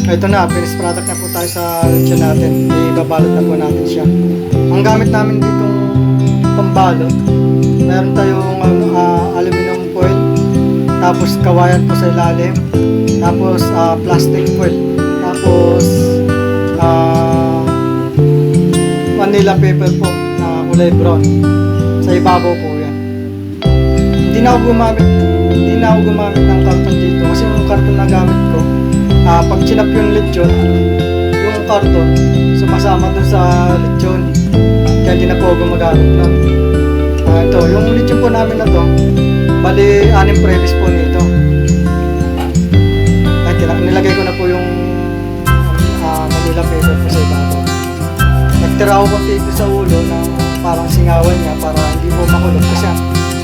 Ito na, finished product na po tayo sa lechon natin. Ibabalot na po natin siya. Ang gamit namin ditong pambalot, meron tayong aluminum foil, tapos kawayan po sa ilalim, tapos plastic foil, tapos vanilla paper po na kulay brown. Sa ibabaw po yan. Hindi na ako gumamit ng karton dito kasi yung karton na gamit ko, pag chinap yung lechon, yung karton sumasama dun sa lechon, kaya hindi na po ako gumagamit nun. Ito, yung lechon po namin na to, bali 6 previs po nito. Ay, nilagay ko na po yung manila paper po sa ibabaw. Nagtira ako konti ito sa ulo na parang singawan niya para hindi po makulog kasi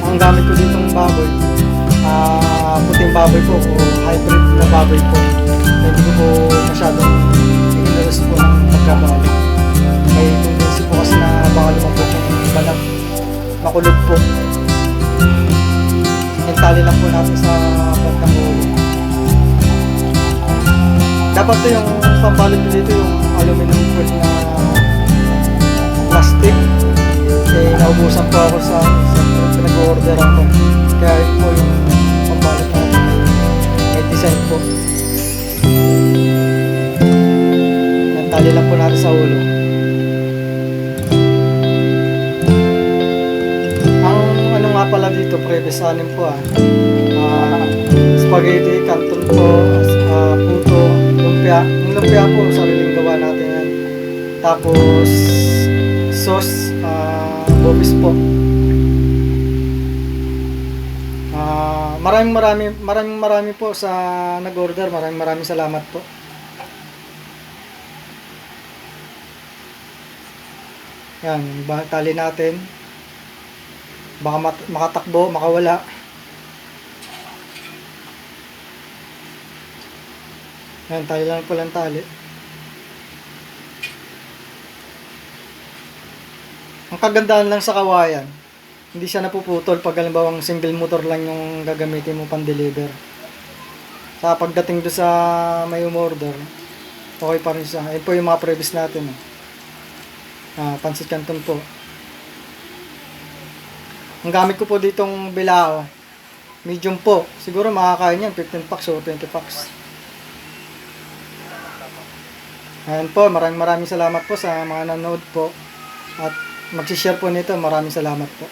ang gamit ko ditong baboy, puting baboy po o hybrid na baboy po. Hindi ko po masyadong inalas po ng pagkabalo. May tendency po kasi na baka lumabot yung balat, makulog po. Tali lang po natin sa bandang ulo. Dapat to yung pambalot dito yung aluminum foil na plastic. Naubusan po ako sa pinag-order ako. Kaya yun po yung pambalot natin. May design po. Tali lang po natin sa ulo. Pala dito, previous anim po spaghetti, canton po, puto, lumpia. Yung lumpia po, sariling gawa natin yan. Tapos, sauce, bobis po. Maraming po sa nag-order. Maraming salamat po. Yan, tali natin. Baka makatakbo, makawala. Ayan, tali lang po lang tali. Ang kagandahan lang sa kawayan, hindi siya napuputol pag halimbawa single motor lang yung gagamitin mo pang-deliver. Sa pagdating doon sa may umorder, okay pa rin siya. Ayan po yung mga previous natin. Pansit canton po. Ang gamit ko po ditong bilao, medium po. Siguro makakain yan, 15 packs o 20 packs. Ayan po, maraming salamat po sa mga nanood po. At magsishare po nito, maraming salamat po.